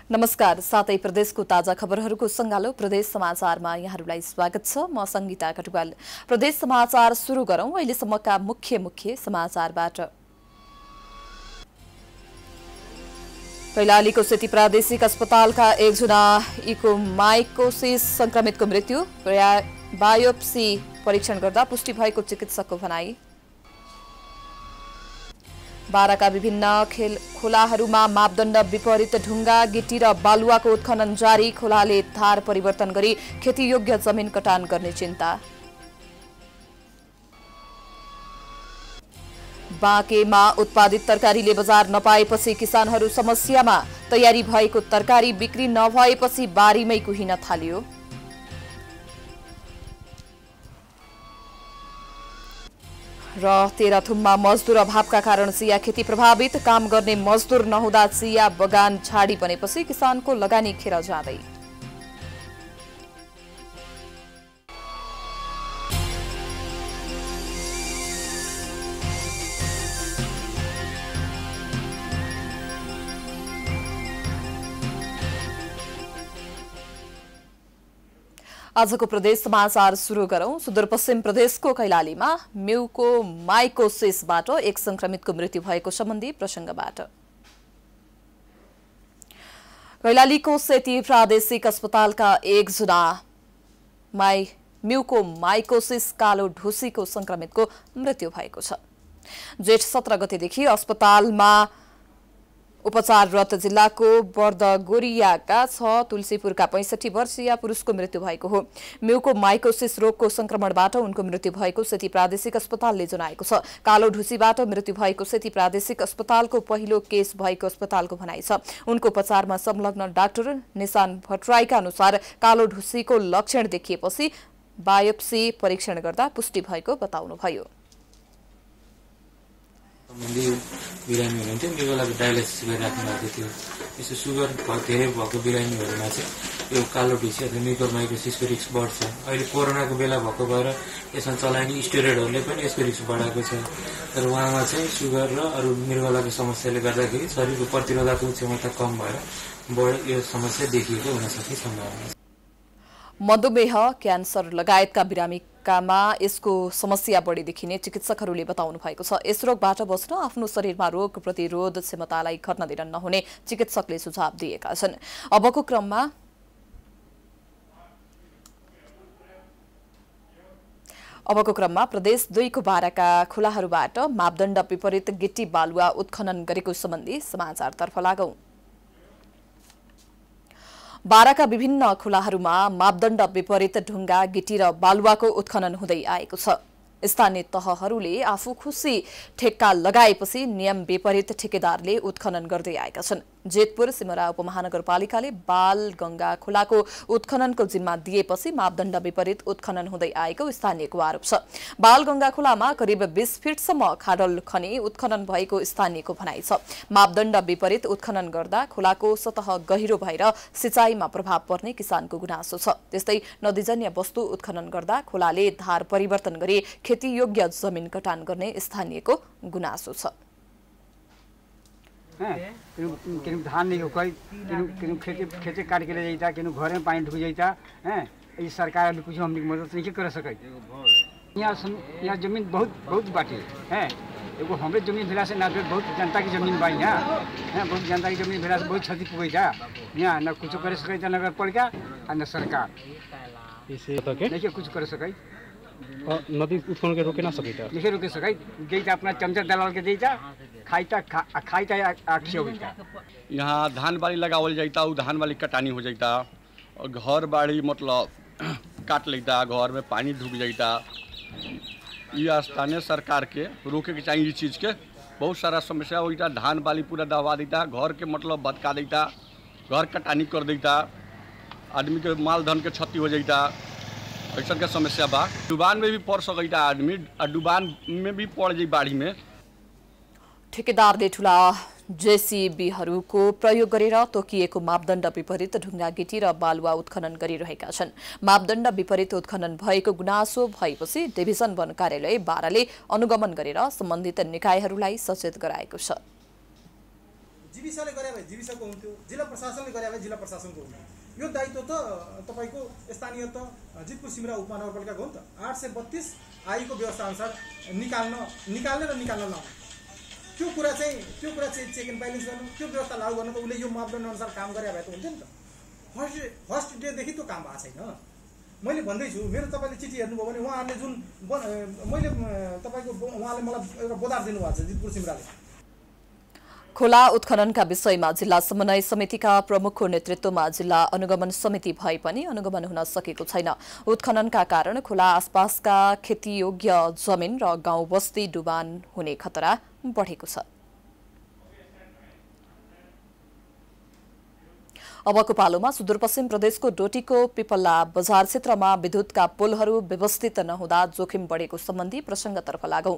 नमस्कार, साथै प्रदेशको ताजा खबरहरूको संगालो प्रदेश समाचारमा यहाँहरूलाई स्वागत छ। म संगीता कटुवाल। प्रदेश समाचार सुरु गरौं अहिलेसम्मका मुख्य समाचारबाट। कैलालीको सेती प्रादेशिक अस्पतालका एकजना इकोमाइकोसिस संक्रमितको मृत्यु, बायोप्सी परीक्षण गर्दा पुष्टि भएको चिकित्सकको भनाई। बाराका विभिन्न खोलाहरूमा मापदण्ड विपरीत ढुङ्गा, गिटी र बालुवाको उत्खनन जारी, खोलाले धार परिवर्तन गरी खेतीयोग्य जमिन कटान गर्ने चिन्ता। बाँकेमा उत्पादित तरकारीले बजार नपाएपछि किसानहरू समस्यामा, तयारी भएको तरकारी बिक्री नभएपछि बारीमै कुहिन थाल्यो। र तेह्रथुममा मजदुर अभावका कारण चिया खेती प्रभावित, काम गर्ने मजदुर नहुँदा चिया बगान झाडी बनेपछि किसानको लगानी खेर जाँदै। आजको प्रदेश समाचार सुरु गरौं। सुदूरपश्चिम प्रदेशको कैलालीमा म्युकोमाइकोसिसबाट एक संक्रमितको मृत्यु भएको सम्बन्धी प्रसंगबाट। कैलालीको सेती प्रादेशिक अस्पतालका एकजना म्युकोमाइकोसिस कालो ढुसीको संक्रमितको मृत्यु भएको छ। जेठ 17 गतेदेखि अस्पतालमा उपचाररत जिल्लाको बर्दगोरियाका 6, तुलसीपुरका 65 वर्षीय पुरुषको मृत्यु भएको हो। म्युकोमाइकोसिस रोगको संक्रमणबाट उनको मृत्यु भएको सेती प्रादेशिक अस्पतालले जनाएको छ। कालो ढुसीबाट मृत्यु भएको सेती प्रादेशिक अस्पतालको पहिलो केस भएको अस्पतालको भनाइ छ। उनको उपचारमा संलग्न डाक्टर निशान भट्टराईका अनुसार कालो ढुसीको लक्षण देखिएपछि बायोप्सी परीक्षण गर्दा पुष्टि भएको बताउनुभयो। बिरामी हुनुहुन्थ्यो, त्यो बेला डायलाइसिस गरिराख्नु भएको थियो। यसो सुगर धेरै भएको बिरामीहरूमा चाहिँ यो कालो ढुसी अथवा म्युकोमाइकोसिसको रिस्क बढ्छ। अहिले कोरोनाको बेला भएको भएर यसमा चलाइने स्टेरोइडहरूले पनि यसको रिस्क बढाएको छ। तर उहाँमा चाहिँ सुगर र अरू मृगौलाको समस्याले गर्दाखेरि शरीरको प्रतिरोधक क्षमता कम भएर यो समस्या देखिएको हुन सक्ने सम्भावना छ। मधुमेह, क्यान्सर लगायतका बिरामीकामा यसको समस्या बढी देखिने चिकित्सकहरूले बताउनु भएको छ। यस रोगबाट बच्न आफ्नो शरीरमा रोग प्रतिरोध क्षमतालाई घट्न दिन नहुने चिकित्सकले सुझाव दिएका छन्। अबको क्रममा प्रदेश 2 को बाराका खोलाहरूबाट मापदण्ड विपरीत गिटी बालुवा उत्खनन गरेको सम्बन्धी समाचारतर्फ लागौं। बाराका विभिन्न खोलाहरूमा मापदण्ड विपरीत ढुङ्गा, गिटी र बालुवाको उत्खनन हुँदै आएको छ। स्थानीय तहहरूले आफू खुसी ठेक्का लगाएपछि नियम विपरीत ठेकेदारले उत्खनन गर्दै आएका छन्। जेतपुर सिमरा उपमहानगरपालिकाले बालगंगा खोलाको उत्खननको जिम्मा दिएपछि मापदण्ड विपरीत उत्खनन हुँदै आएको स्थानीयको आरोप छ। बालगंगा खोलामा करिब 20 फिटसम्म खाडल खनी उत्खनन भएको स्थानीयको भनाइ छ। मापदण्ड विपरीत उत्खनन गर्दा खोलाको सतह गहिरो भएर सिँचाइमा प्रभाव पर्ने किसानको गुनासो छ। त्यस्तै नदीजन्य वस्तु उत्खनन गर्दा खोलाले धार परिवर्तन गरी खेतीयोग्य जमिन कटान गर्ने स्थानीयको गुनासो छ। केनु धान नहीं हो कोई केनु खेते काट के ले जाता, केनु घर में पानी ढुक जाता है। ये सरकार भी कुछ हमने मदद नहीं कर सके। यहाँ जमीन बहुत बाटी है। एगो हमारे जमीन भेला से ना बहुत जनता की जमीन बा यहाँ है। बहुत जनता की जमीन भेला से बहुत क्षति पुगे था। यहाँ न कुछ कर सके नगर पालिका और न सरकार नहीं कुछ कर सके। नदी उत्खनन के रोके ना सके नहीं रोके सके। देता अपना चमचा दलाल के देता खाईता आखिया होता। यहाँ धान बाड़ी लगावल जाता, उ धान वाली कटानी हो जाता और घर बाड़ी मतलब काट लेता, घर में पानी ढुक जाता। ये स्थानीय सरकार के रोके के चाहिए। ये चीज़ के बहुत सारा समस्या होता। धान बाली पूरा दबा देता, घर के मतलब भटका देता, घर कटानी कर देता, आदमी के माल धन के क्षति हो जाता। ऐसा के समस्या बा। डुबान में भी पड़ सकता आदमी, डुबान में भी पड़ जाए बाढ़ी में। ठेकेदारले ठूला जेसीबीहरूको प्रयोग गरेर तोकिएको मापदण्ड विपरीत ढुङ्गा, गिटी र बालुवा उत्खनन गरिरहेका छन्। मापदण्ड विपरीत उत्खनन भएको गुनासो भएपछि डिभिजन वन कार्यालय बाराले अनुगमन गरेर सम्बन्धित निकायहरूलाई सचेत गराएको छ। जीविसले गरे भए जीविसको हुन्थ्यो, जिल्ला प्रशासनले गरे भए जिल्ला प्रशासनको हुन्थ्यो। यो दायित्व त तपाईको स्थानीय त जितपुर सिमरा उपमहानगरपालिकाको हो नि त। 832 आईको व्यवस्था अनुसार निकाल्ने र निकाल्न नहुने त्यो कुरा चाहिँ चेक एन्ड ब्यालेन्स गर्नु, त्यो व्यवस्था लागू गर्नु त उसले यो मापदण्ड अनुसार काम गरे भए त हुन्थ्यो नि त। फर्स्ट डेदेखि त्यो काम भएको छैन। मैले भन्दैछु, मेरो तपाईँले चिठी हेर्नुभयो भने उहाँहरूले जुन मैले तपाईँको उहाँले मलाई एउटा बोधार दिनुभएको छ जितपुर सिमराले। खोला उत्खननका विषयमा जिल्ला समन्वय समितिका प्रमुखको नेतृत्वमा जिल्ला अनुगमन समिति भए पनि अनुगमन हुन सकेको छैन। उत्खननका कारण खोला आसपासका खेतीयोग्य जमिन र गाउँ बस्ती डुबान हुने खतरा बढेको छ। अबको पालोमा सुदूरपश्चिम प्रदेशको डोटीको पिपल्ला बजार क्षेत्रमा विद्युतका पुलहरू व्यवस्थित नहुँदा जोखिम बढेको सम्बन्धी प्रसंगतर्फ लागौं।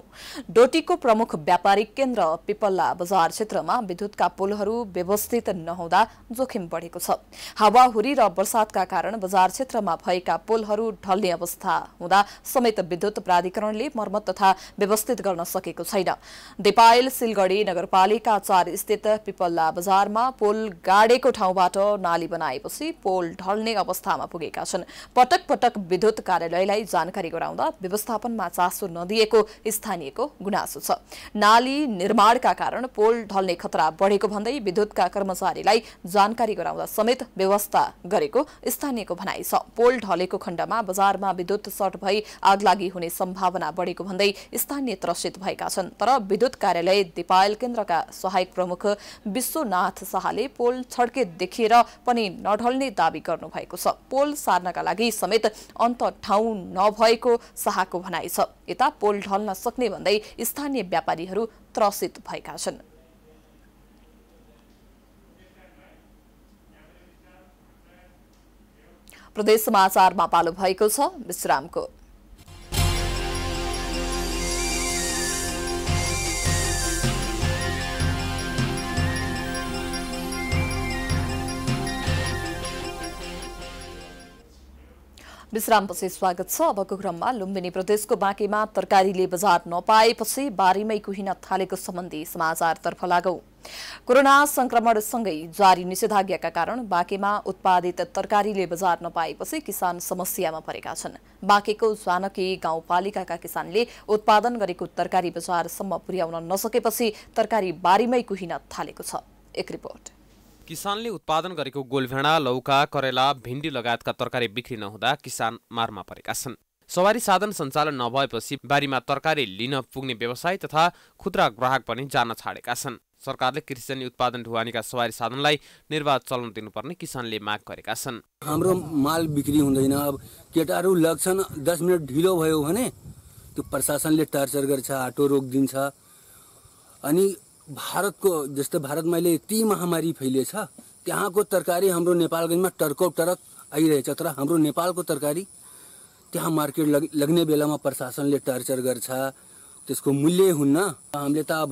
डोटीको प्रमुख व्यापारिक केन्द्र पिपल्ला बजार क्षेत्रमा विद्युतका पुलहरू व्यवस्थित नहुँदा जोखिम बढेको छ। हावाहुरी र वर्षातका कारण बजार क्षेत्रमा भएका पुलहरू ढल्ने अवस्था हुँदा समेत विद्युत प्राधिकरणले मर्मत तथा व्यवस्थित गर्न सकेको छैन। दिपायल सिलगढी नगरपालिका 4 स्थित पिपल्ला बजारमा पुल गाडेको ठाउँबाट नाली बनाएपछि पोल ढल्ने अवस्थामा पुगेका छन्। पटक पटक विद्युत कार्यालयलाई जानकारी गराउँदा व्यवस्थापनमा चासो नदिएको स्थानीयको गुनासो छ। नाली निर्माणका कारण पोल ढल्ने खतरा बढेको भन्दै विद्युतका कर्मचारीलाई जानकारी गराउँदा समेत व्यवस्था गरेको स्थानीयको भनाइ छ। पोल ढलेको खण्डमा बजारमा विद्युत सर्ट भई आगलागी हुने सम्भावना बढेको भन्दै स्थानीय त्रसित भएका छन्। तर विद्युत कार्यालय दिपायल केन्द्रका सहायक प्रमुख विश्वनाथ शाहले पोल छड्के देखिएर पनि नढल्ने दावी गर्नुभएको छ। पोल सार्नका लागि समेत अन्त ठाउँ नभएको शाहको भनाइ छ। यता पोल ढल्न सक्ने भन्दै स्थानीय व्यापारीहरू त्रसित भएका छन्। प्रदेश समाचारमा पालो भएको छ विश्रामको। विश्रामपछि स्वागत छ। अबको क्रममा लुम्बिनी प्रदेशको बाँकेमा तरकारीले बजार नपाएपछि बारीमै कुहिन थालेको सम्बन्धी समाचारतर्फ लागौं। कोरोना संक्रमणसँगै जारी निषेधाज्ञाका कारण बाँकेमा उत्पादित तरकारीले बजार नपाएपछि किसान समस्यामा परेका छन्। बाँकेको जानकी गाउँपालिकाका किसानले उत्पादन गरेको तरकारी बजारसम्म पुर्याउन नसकेपछि तरकारी बारीमै कुहिन थालेको छ। एक रिपोर्ट। किसानले उत्पादन गरेको गोलभेडा, लौका, करेला, भिन्डी लगायतका तरकारी बिक्री नहुँदा किसान मारमा परेका छन्। सवारी साधन सञ्चालन नभएपछि बारीमा तरकारी लिन पुग्ने व्यवसायी तथा खुद्रा ग्राहक पनि जान छाडेका छन्। सरकारले कृषिजन्य उत्पादन ढुवानीका सवारी साधनलाई निर्वाध चल्न दिनुपर्ने किसानले माग गरेका छन्। हाम्रो माल बिक्री हुँदैन। अब केटाहरू लग्छन्, 10 मिनट ढिलो भयो भने त्यो प्रशासनले टर्चर गर्छ, आटो रोकिदिन्छ। अनि भारतको जस्तो भारतमा अहिले यति महामारी फैलिएछ, त्यहाँको तरकारी हाम्रो नेपालगञ्जमा टर्को टरक आइरहेछ। तर हाम्रो नेपालको तरकारी त्यहाँ मार्केट लग्ने बेलामा प्रशासनले टर्चर गर्छ, त्यसको मूल्य हुन्न। हामीले त अब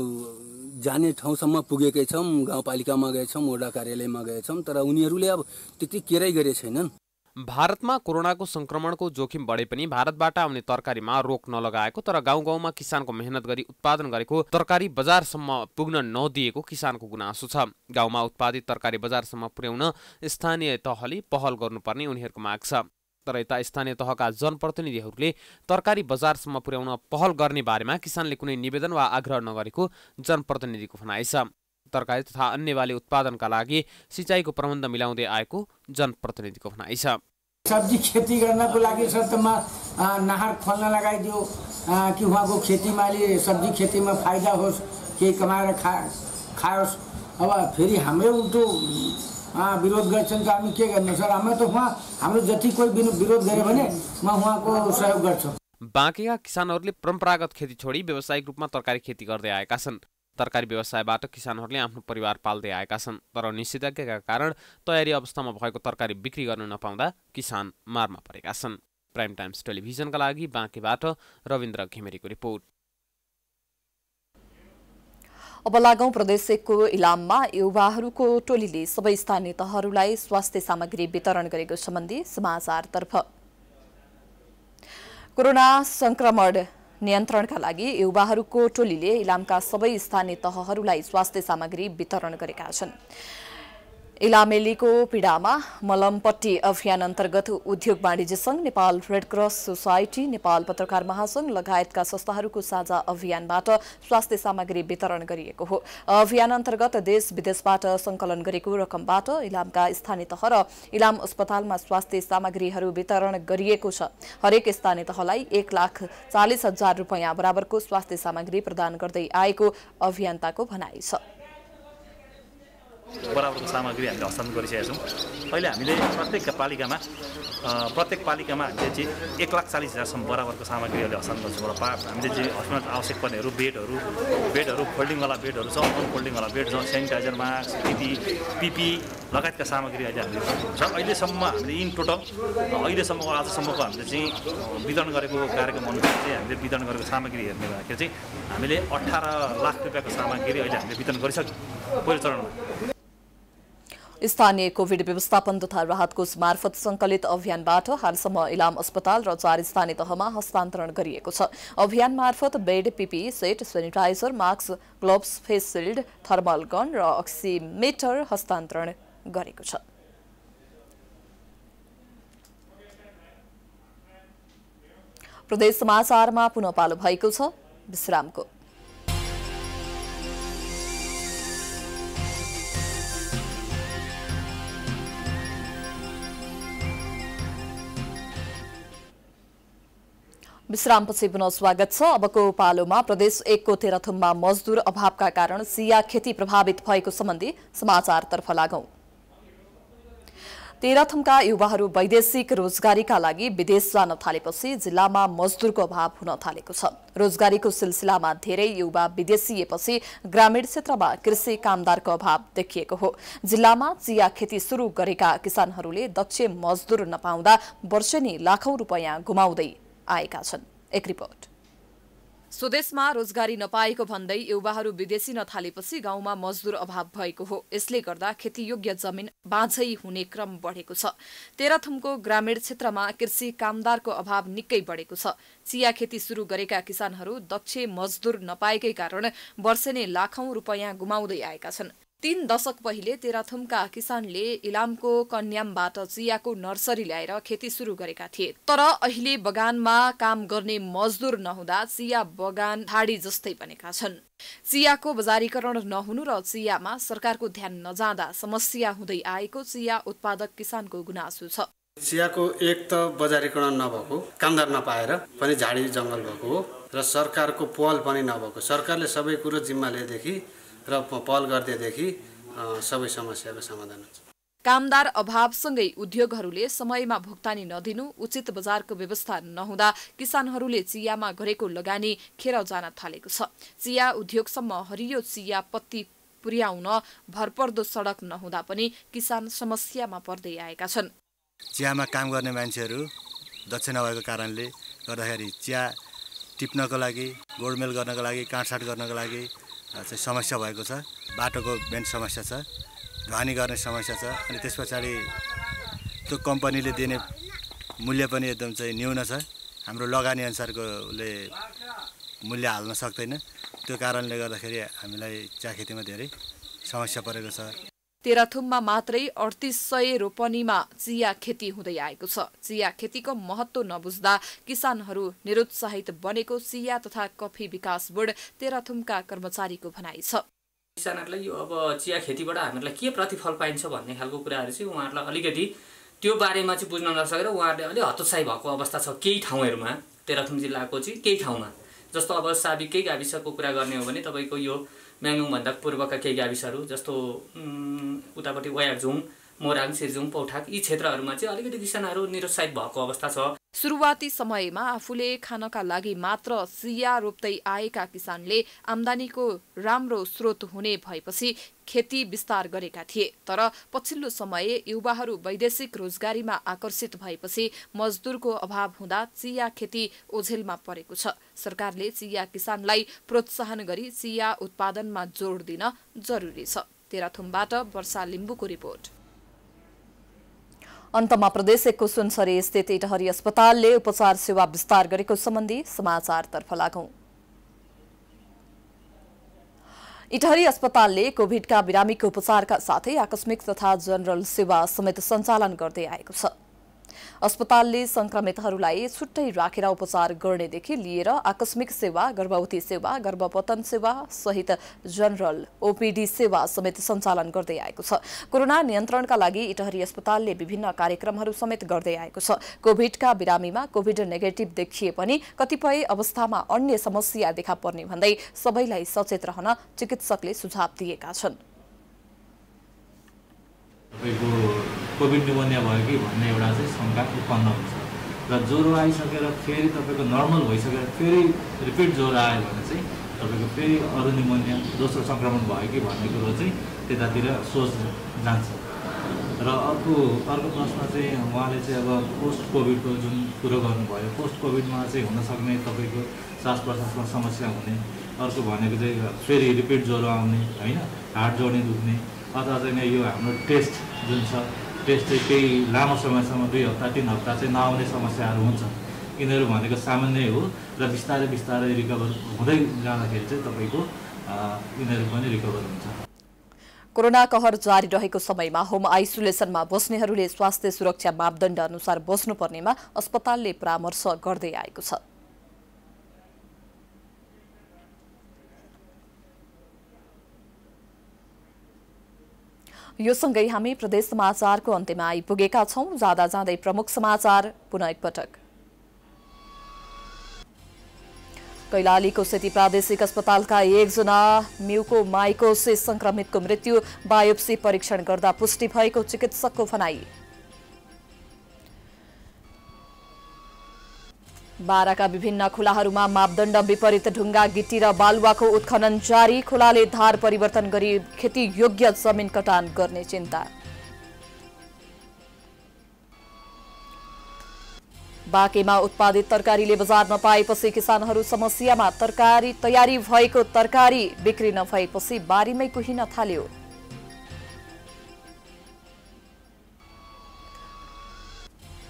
जाने ठाउँसम्म पुगेकै छौँ, गाउँपालिकामा गएछौँ, वडा कार्यालयमा गएछौँ, तर उनीहरूले अब त्यति केरै गरे छैनन्। भारतमा कोरोनाको संक्रमणको जोखिम बढे पनि भारतबाट आउने तरकारीमा रोक नलगाएको तर गाउँ गाउँमा किसानको मेहनत गरी उत्पादन गरेको तरकारी बजारसम्म पुग्न नदिएको किसानको गुनासो छ। गाउँमा उत्पादित तरकारी बजारसम्म पुर्याउन स्थानीय तहले पहल गर्नुपर्ने उनीहरूको माग छ। तर यता स्थानीय तहका जनप्रतिनिधिहरूले तरकारी बजारसम्म पुर्याउन पहल गर्ने बारेमा किसानले कुनै निवेदन वा आग्रह नगरेको जनप्रतिनिधिको भनाइ छ। तरकारी तथा अन्य बाली उत्पादनका लागि सिँचाइको प्रबन्ध मिलाउँदै आएको जनप्रतिनिधिको भनाइ छ। सब्जी खेती गर्नको लागि शर्तमा नहर खोल्न लगाइदियो कि उहाँको खेतीमाले सब्जी खेतीमा फाइदा होस्, केही कमाएर खाओस्। अब फेरि हाम्रै उल्टो विरोध गर्छन् त हामी के गर्नु सर? हामी त हाम्रो जति कोही विरोध गरे भने म उहाँको सहयोग गर्छु। बाँकेका किसानहरूले परम्परागत खेती छोडी व्यावसायिक रूपमा तरकारी खेती गर्दै आएका छन्। तरकारी व्यवसायबाट किसानहरूले आफ्नो परिवार पाल्दै आएका छन्। तर निषेधाज्ञाका कारण तयारी अवस्थामा भएको तरकारी बिक्री गर्न नपाउँदा किसान मारमा परेका छन्। प्राइम टाइम्स टेलिभिजनका लागि बाँकेबाट रविन्द्र घिमिरेको रिपोर्ट। अब लागौं प्रदेश 1 को इलाममा युवाहरूको टोलीले सबै स्थानीय तहहरूलाई स्वास्थ्य सामग्री वितरण गरेको सम्बन्धी समाचारतर्फ। कोरोना संक्रमण नियन्त्रणका लागि युवाहरूको टोलीले इलामका सबै स्थानीय तहहरूलाई स्वास्थ्य सामग्री वितरण गरेका छन्। इलामेलीको पीडामा मलमपट्टी अभियान अन्तर्गत उद्योग वाणिज्य संघ, Nepal red cross society, Nepal पत्रकार महासंघ लगायतका संस्थाहरूको साझा अभियानबाट स्वास्थ्य सामग्री वितरण गरिएको हो। अभियान अन्तर्गत देश विदेशबाट संकलन गरेको रकमबाट इलामका स्थानीय तह र इलाम अस्पतालमा स्वास्थ्य सामग्रीहरू वितरण गरिएको छ। हरेक स्थानीय तहलाई 1,40,000 रुपैयाँ बराबरको स्वास्थ्य सामग्री प्रदान गर्दै आएको अभियन्ताको भनाइ छ। बराबरको सामग्री हामीले हस्तान्तरण गरिसकेका छौँ। अहिले हामीले प्रत्येक पालिकामा हामीले चाहिँ 1,40,000 बराबरको सामग्रीहरूले हस्तान्तरण गर्छौँ। हामीले चाहिँ हस्पिटल आवश्यक पर्नेहरू बेडहरू फोल्डिङवाला बेडहरू छ, अनफोल्डिङवाला बेड छ, सेनिटाइजर, मास्क, पिपी लगायतका सामग्री अहिले हामीले छ। अहिलेसम्म हामीले इन टोटल अहिलेसम्मको आजसम्मको हामीले चाहिँ वितरण गरेको कार्यक्रम अनुसार चाहिँ हामीले वितरण गरेको सामग्री हेर्ने भन्दाखेरि चाहिँ हामीले 18 लाख रुपियाँको सामग्री अहिले हामीले वितरण गरिसक्यौँ पहिलो चरणमा। स्थानीय कोभिड व्यवस्थापन तथा राहत कोष मार्फत सङ्कलित अभियानबाट हालसम्म इलाम अस्पताल र 4 स्थानीय तहमा हस्तान्तरण गरिएको छ। अभियान मार्फत bed, PP set, sanitiser, mask, gloves, face shield, thermal gun र अक्सिमिटर हस्तान्तरण गरेको छ। प्रदेश समाचारमा पुनः पालो भएको छ विश्रामको। विश्रामपछि पुनः स्वागत छ। अबको पालोमा प्रदेश 1 को तेह्रथुममा मजदुर अभावका कारण सिया खेती प्रभावित भएको सम्बन्धी समाचारतर्फ लागौं। तेह्रथुमका युवाहरू वैदेशिक रोजगारीका लागि विदेश जान थालेपछि जिल्लामा मजदुरको अभाव हुन थालेको छ। रोजगारीको सिलसिलामा धेरै युवा विदेशिएपछि ग्रामीण क्षेत्रमा कृषि कामदारको अभाव देखिएको हो। जिल्लामा चिया खेती सुरु गरेका किसानहरूले दक्ष मजदुर नपाउँदा वर्षेनी लाखौं रुपैयाँ गुमाउँदै आएका छन्। एक रिपोर्ट। स्वदेशमा रोजगारी नपाएको भन्दै युवाहरू विदेशी नथालेपछि गाउँमा मजदुर अभाव भएको हो। यसले गर्दा खेतीयोग्य जमिन बाँझै हुने क्रम बढेको छ। तेह्रथुमको ग्रामीण क्षेत्रमा कृषि कामदारको अभाव निकै बढेको छ। चिया खेती सुरु गरेका किसानहरू दक्ष मजदुर नपाएकै कारण वर्षेनी लाखौं रुपैयाँ गुमाउँदै आएका छन्। 3 दशक पहिले तेह्रथुमका किसानले इलामको कन्यामबाट चियाको नर्सरी ल्याएर खेती सुरु गरेका थिए। तर अहिले बगानमा काम गर्ने मजदुर नहुँदा चिया बगान ठाडी जस्तै बनेका छन्। चियाको बजारीकरण नहुनु र चियामा सरकारको ध्यान नजाँदा समस्या हुँदै आएको चिया उत्पादक किसानको गुनासो छ। चियाको एक त बजारीकरण नभएको, कामदार नपाएर पनि झाडी जङ्गल भएको हो र सरकारको पहल पनि नभएको। सरकारले सबै कुरो जिम्मा लिएदेखि र पहल गर्दैदेखि सबै समस्याको समाधान हुन्छ। कामदार अभावसँगै उद्योगहरूले समयमा भुक्तानी नदिनु, उचित बजारको व्यवस्था नहुँदा किसानहरूले चियामा गरेको लगानी खेर जान थालेको छ। चिया उद्योगसम्म हरियो चिया पत्ती पुर्याउन भरपर्दो सडक नहुँदा पनि किसान समस्यामा पर्दै आएका छन्। चियामा काम गर्ने मान्छेहरू दक्ष नभएको कारणले गर्दाखेरि चिया टिप्नको लागि, गोडमेल गर्नको लागि, काटसाट गर्नको लागि चाहिँ समस्या भएको छ। बाटोको मेन समस्या छ, ढुवानी गर्ने समस्या छ। अनि त्यस पछाडि त्यो कम्पनीले दिने मूल्य पनि एकदम चाहिँ न्यून छ। हाम्रो लगानी अनुसारकोले मूल्य हाल्न सक्दैन। त्यो कारणले गर्दाखेरि हामीलाई चिया खेतीमा धेरै समस्या परेको छ। तेह्रथुममा मात्रै 3800 रोपनीमा चिया खेती हुँदै आएको छ। चिया खेतीको महत्त्व नबुझ्दा किसानहरू निरुत्साहित बनेको चिया तथा कफी विकास बोर्ड तेह्रथुमका कर्मचारीको भनाइ छ। किसानहरूलाई यो अब चिया खेतीबाट हामीलाई के प्रतिफल पाइन्छ भन्ने खालको कुराहरू चाहिँ उहाँहरूलाई अलिकति त्यो बारेमा चाहिँ बुझ्न नसकेर उहाँहरूले अलि हतोत्साही भएको अवस्था छ केही ठाउँहरूमा। तेह्रथुम जिल्लाको चाहिँ केही ठाउँमा, जस्तो अब साबिकै गाविसको कुरा गर्ने हो भने तपाईँको यो म्याङुङभन्दा पूर्वका केही गाविसहरू जस्तो उतापट्टि वयारझुङ, मोराङ, सिर्जुङ, पौठाक यी क्षेत्रहरूमा चाहिँ अलिकति किसानहरू निरुत्साहित भएको अवस्था छ। सुरुवाती समयमा आफूले खानका लागि मात्र चिया रोप्दै आएका किसानले आम्दानीको राम्रो स्रोत हुने भएपछि खेती विस्तार गरेका थिए। तर पछिल्लो समय युवाहरू वैदेशिक रोजगारीमा आकर्षित भएपछि मजदुरको अभाव हुँदा चिया खेती ओझेलमा परेको छ। सरकारले चिया किसानलाई प्रोत्साहन गरी चिया उत्पादनमा जोड दिन जरुरी छ। तेह्रथुमबाट वर्षा लिम्बुको रिपोर्ट। अन्तमा प्रदेश 1 को सुनसरी स्थित इटहरी अस्पतालले उपचार सेवा विस्तार गरेको सम्बन्धी समाचारतर्फ लागौं। इटहरी अस्पतालले कोभिडका बिरामीको उपचारका साथै आकस्मिक तथा जनरल सेवा समेत सञ्चालन गर्दै आएको छ। अस्पतालले संक्रमितहरूलाई छुट्टै राखेर उपचार गर्नेदेखि लिएर आकस्मिक सेवा, गर्भवती सेवा, गर्भपतन सेवा सहित जनरल ओपीडी सेवा समेत सञ्चालन गर्दै आएको छ। कोरोना नियन्त्रणका लागि इटहरी अस्पतालले विभिन्न कार्यक्रमहरू समेत गर्दै आएको छ। कोभिडका बिरामीमा कोभिड नेगेटिभ देखिए पनि कतिपय अवस्थामा अन्य समस्या देखा पर्ने भन्दै सबैलाई सचेत रहन चिकित्सकले सुझाव दिएका छन्। कोभिड निमोनिया भयो कि भन्ने एउटा चाहिँ शङ्का उत्पन्न हुन्छ र ज्वरो आइसकेर फेरि तपाईँको नर्मल भइसकेर फेरि रिपिट ज्वरो आयो भने चाहिँ तपाईँको फेरि अरू निमोनिया दोस्रो सङ्क्रमण भयो कि भन्ने कुरो चाहिँ त्यतातिर सोच जान्छ। र अर्को प्रश्न चाहिँ उहाँले चाहिँ अब पोस्ट कोभिडको जुन कुरो गर्नुभयो, पोस्ट कोभिडमा चाहिँ हुनसक्ने तपाईँको श्वास प्रश्वासमा समस्या हुने, अर्को भनेको चाहिँ फेरि रिपिट ज्वरो आउने होइन, हात जोड्ने दुख्ने, अथवा चाहिँ यो हाम्रो टेस्ट जुन छ टेस्ट चाहिँ केही लामो समयसम्म 2 हप्ता 3 हप्ता चाहिँ नआउने समस्याहरू हुन्छ। यिनीहरू भनेको सामान्य हो र बिस्तारै बिस्तारै रिकभर हुँदै जाँदाखेरि चाहिँ तपाईँको यिनीहरू पनि रिकभर हुन्छ। कोरोना कहर जारी रहेको समयमा होम आइसोलेसनमा बस्नेहरूले स्वास्थ्य सुरक्षा मापदण्ड अनुसार बस्नुपर्नेमा अस्पतालले परामर्श गर्दै आएको छ। यो सँगै हामी प्रदेश समाचारको अन्त्यमा आइपुगेका छौं। जाँदा जाँदै प्रमुख समाचार पुनः एकपटक। कैलालीको सेती प्रादेशिक अस्पतालका 1 जना म्युकोमाइकोसिस संक्रमितको मृत्यु, बायोप्सी परीक्षण गर्दा पुष्टि भएको चिकित्सकको भनाई। बाराका विभिन्न खोलाहरूमा मापदण्ड विपरीत ढुङ्गा, गिटी र बालुवाको उत्खनन जारी, खोलाले धार परिवर्तन गरी खेती योग्य जमिन कटान गर्ने चिन्ता। बाँकेमा उत्पादित तरकारीले बजार नपाएपछि किसानहरू समस्यामा, तरकारी तयारी भएको तरकारी बिक्री नभएपछि बारीमै कुहिन थाल्यो।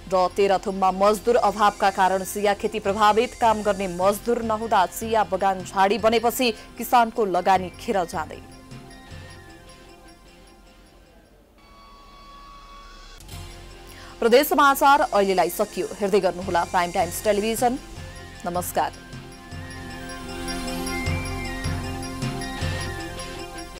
र तेह्रथुममा मजदुर अभावका कारण चिया खेती प्रभावित, काम गर्ने मजदुर नहुँदा चिया बगान झाडी बनेपछि किसानको लगानी खेर जाँदै। प्रदेश समाचार अहिलेलाई सकियो। हेर्दै गर्नुहोला प्राइम टाइम्स टेलिभिजन। नमस्कार।